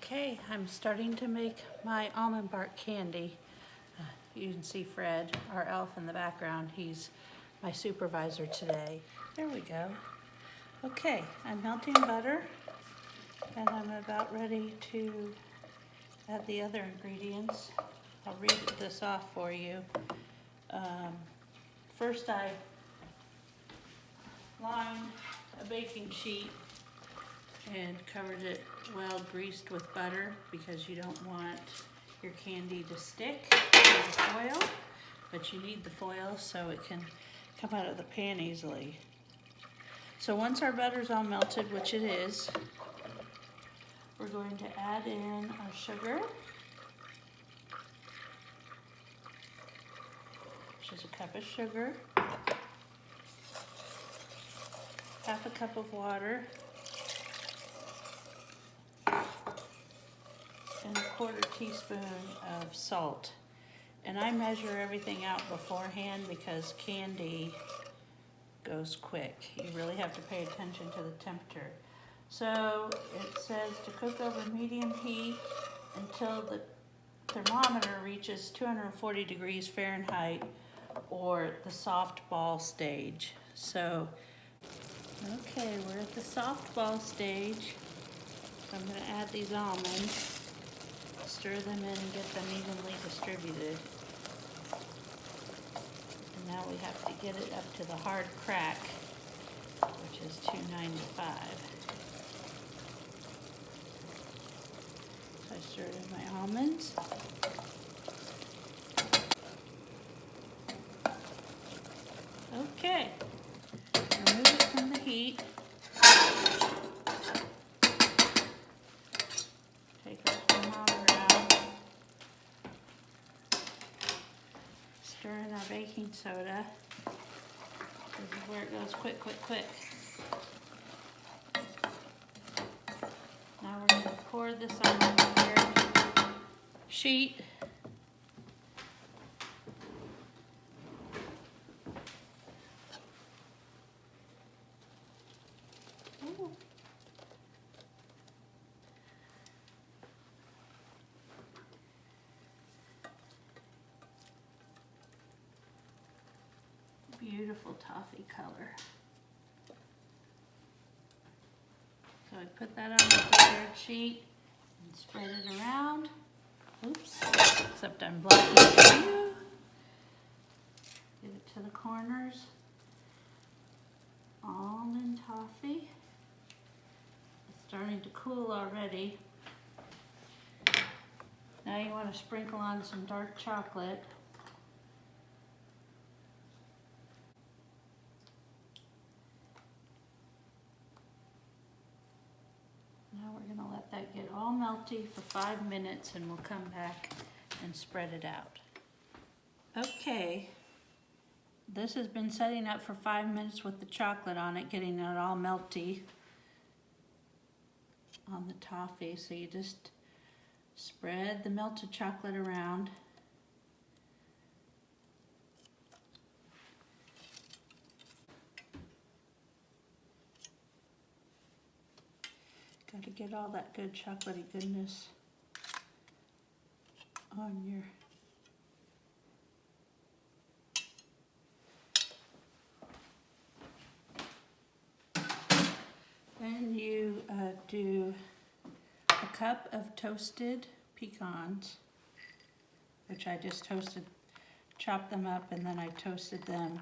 Okay, I'm starting to make my almond bark candy. You can see Fred, our elf in the background. He's my supervisor today. There we go. Okay, I'm melting butter and I'm about ready to add the other ingredients. I'll read this off for you. First I lined a baking sheet and covered it well greased with butter because you don't want your candy to stick to the foil, but you need the foil so it can come out of the pan easily. So once our butter's all melted, which it is, we're going to add in our sugar, which is a cup of sugar, half a cup of water, and a quarter teaspoon of salt. And I measure everything out beforehand because candy goes quick. You really have to pay attention to the temperature. So it says to cook over medium heat until the thermometer reaches 240 degrees Fahrenheit or the soft ball stage. So, okay, we're at the soft ball stage. So I'm going to add these almonds. Stir them in and get them evenly distributed. And now we have to get it up to the hard crack, which is 295. So I stirred in my almonds. Okay, remove it from the heat. Take our thermometer out. Stir in our baking soda. This is where it goes quick, quick, quick. Now we're going to pour this on the prepared sheet. Ooh. Beautiful toffee color. So I put that on the prepared sheet and spread it around. Oops, except I'm blocking the view. Get it to the corners. Almond toffee. It's starting to cool already. Now you want to sprinkle on some dark chocolate. Now we're going to let that get all melty for 5 minutes and we'll come back and spread it out. Okay, this has been setting up for 5 minutes with the chocolate on it, getting it all melty on the toffee. So you just spread the melted chocolate around. Got to get all that good chocolatey goodness on your then you do a cup of toasted pecans, which I just chopped them up and then I toasted them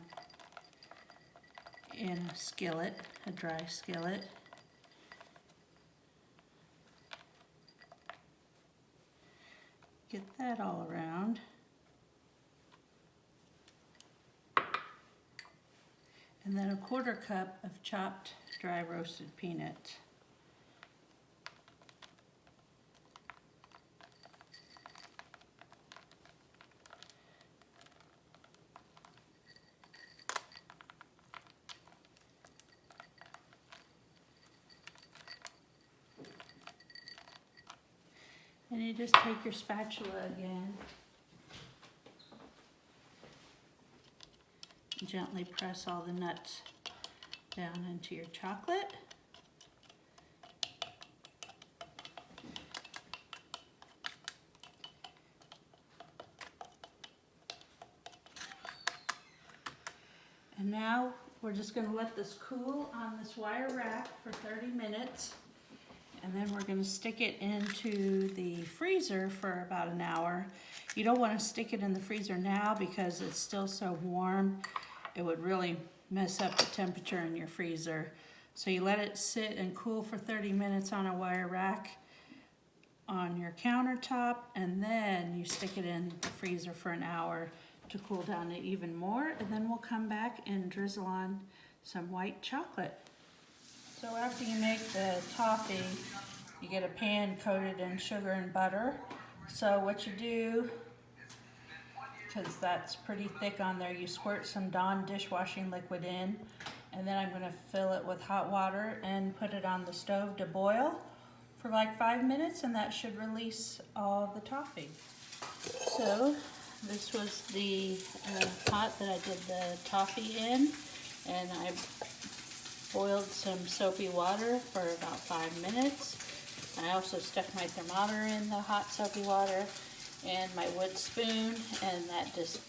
in a skillet, a dry skillet. Get that all around. And then a quarter cup of chopped dry roasted peanuts. And you just take your spatula again, and gently press all the nuts down into your chocolate. now we're just gonna let this cool on this wire rack for 30 minutes. And then we're gonna stick it into the freezer for about an hour. You don't wanna stick it in the freezer now because it's still so warm. It would really mess up the temperature in your freezer. So you let it sit and cool for 30 minutes on a wire rack on your countertop, and then you stick it in the freezer for an hour to cool down it even more, and then we'll come back and drizzle on some white chocolate. So after you make the toffee, you get a pan coated in sugar and butter. So what you do, because that's pretty thick on there, you squirt some Dawn dishwashing liquid in, and then I'm going to fill it with hot water and put it on the stove to boil for like 5 minutes, and that should release all the toffee. So this was the pot that I did the toffee in, and I boiled some soapy water for about 5 minutes. I also stuck my thermometer in the hot soapy water and my wood spoon, and that just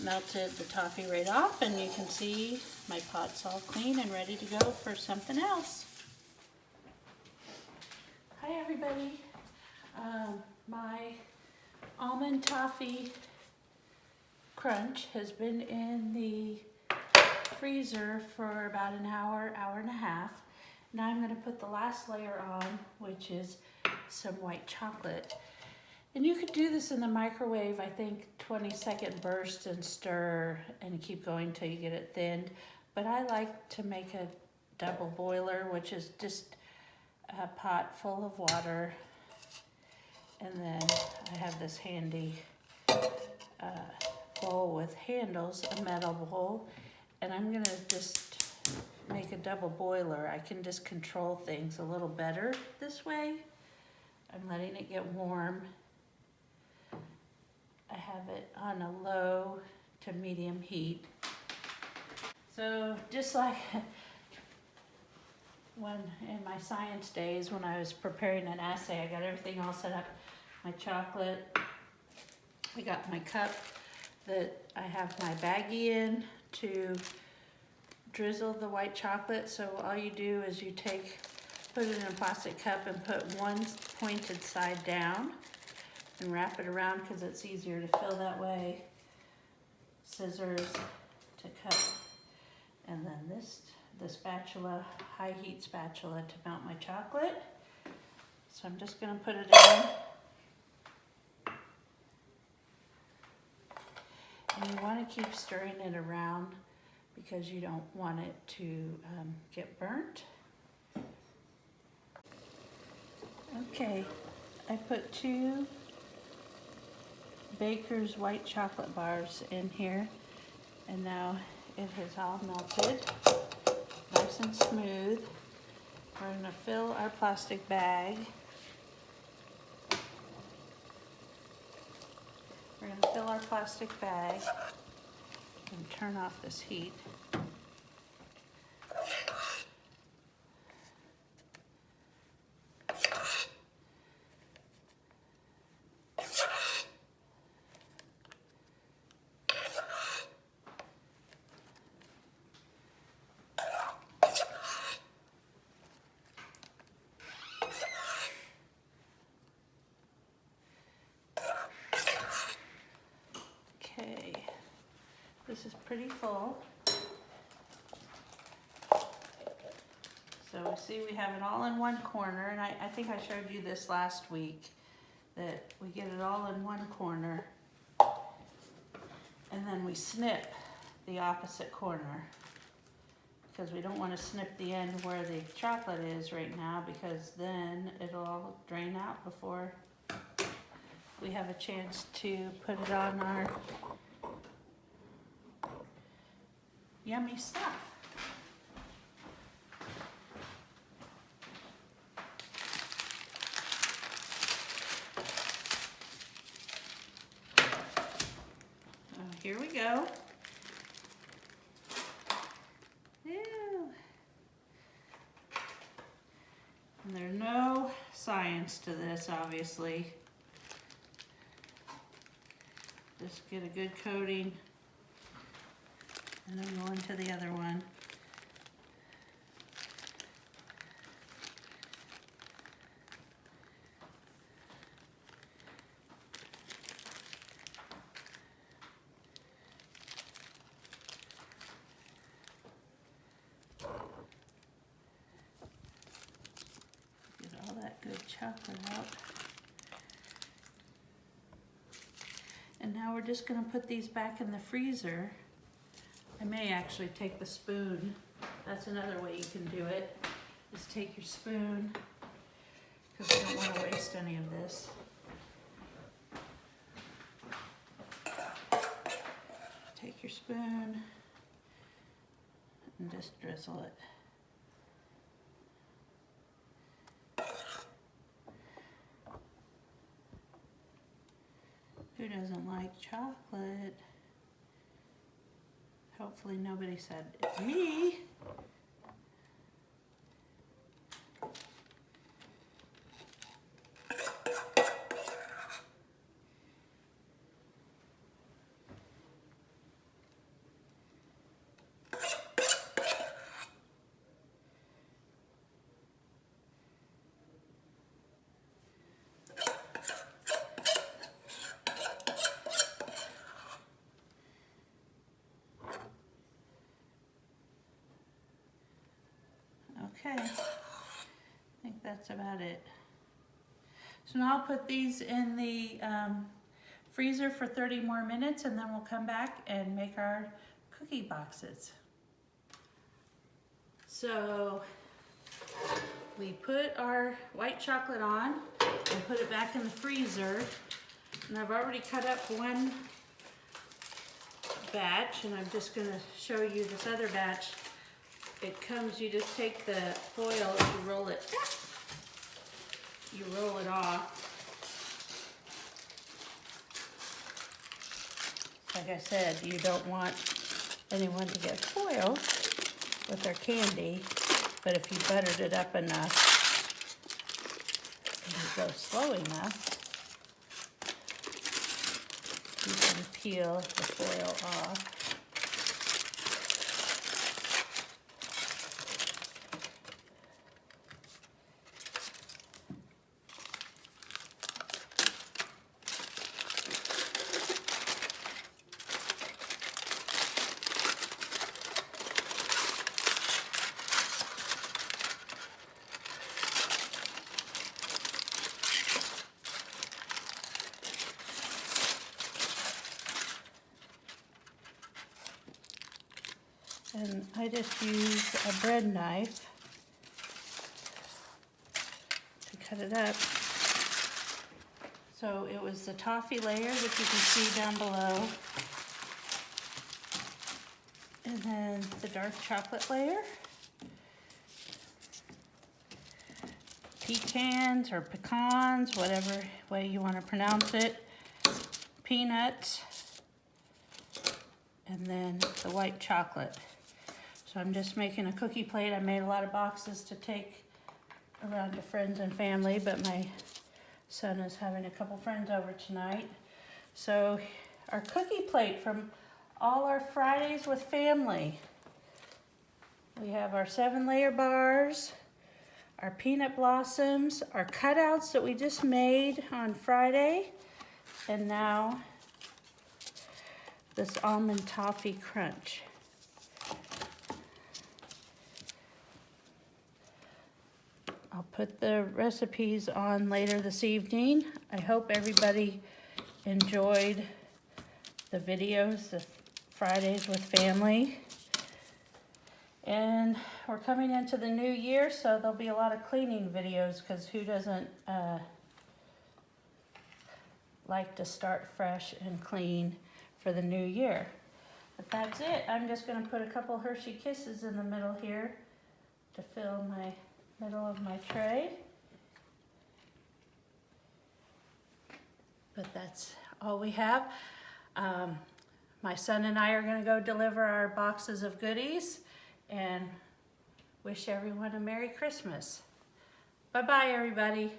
melted the toffee right off, and you can see my pot's all clean and ready to go for something else. Hi everybody. My almond toffee crunch has been in the freezer for about an hour, hour and a half. Now I'm going to put the last layer on, which is some white chocolate. And you could do this in the microwave, I think 20-second bursts, and stir and keep going till you get it thinned. But I like to make a double boiler, which is just a pot full of water, and then I have this handy bowl with handles, a metal bowl, and I'm gonna just make a double boiler. I can just control things a little better this way. I'm letting it get warm. I have it on a low to medium heat. So just like when in my science days, when I was preparing an assay, I got everything all set up. My chocolate, I got my cup that I have my baggie in to drizzle the white chocolate. So all you do is you put it in a plastic cup and put one pointed side down and wrap it around because it's easier to fill that way. Scissors to cut, and then the spatula, high heat spatula to melt my chocolate. So I'm just going to put it in. And you want to keep stirring it around because you don't want it to get burnt. Okay, I put 2 Baker's white chocolate bars in here, and now it has all melted, nice and smooth. We're going to fill our plastic bag. We're going to fill our plastic bag and turn off this heat. Okay, this is pretty full. So see, we have it all in one corner, and I think I showed you this last week, that we get it all in one corner, and then we snip the opposite corner, because we don't want to snip the end where the chocolate is right now, because then it'll all drain out before we have a chance to put it on our yummy stuff. Here we go. Ew. And there's no science to this, obviously. Just get a good coating And I'm going to the other one. Get all that good chocolate out. And now we're just going to put these back in the freezer. I may actually take the spoon. That's another way you can do it, is take your spoon, because we don't want to waste any of this. Take your spoon and just drizzle it. Who doesn't like chocolate? Hopefully nobody said, it's me. Okay, I think that's about it. So now I'll put these in the freezer for 30 more minutes, and then we'll come back and make our cookie boxes. So we put our white chocolate on and put it back in the freezer. And I've already cut up one batch, and I'm just gonna show you this other batch. It comes, you just take the foil and you roll it off. Like I said, you don't want anyone to get foiled with their candy, but if you buttered it up enough and you go slow enough, you can peel the foil off. And I just use a bread knife to cut it up. So it was the toffee layer, which you can see down below. And then the dark chocolate layer. Pecans or pecans, whatever way you want to pronounce it. Peanuts. And then the white chocolate. So I'm just making a cookie plate. I made a lot of boxes to take around to friends and family, but my son is having a couple friends over tonight. So our cookie plate from all our Fridays with family. We have our 7-layer bars, our peanut blossoms, our cutouts that we just made on Friday, and now this almond toffee crunch. I'll put the recipes on later this evening. I hope everybody enjoyed the videos, the Fridays with family. And we're coming into the new year, so there'll be a lot of cleaning videos, because who doesn't like to start fresh and clean for the new year? But that's it. I'm just going to put a couple Hershey Kisses in the middle here to fill my middle of my tray. But that's all we have. My son and I are going to go deliver our boxes of goodies and wish everyone a Merry Christmas. Bye-bye, everybody.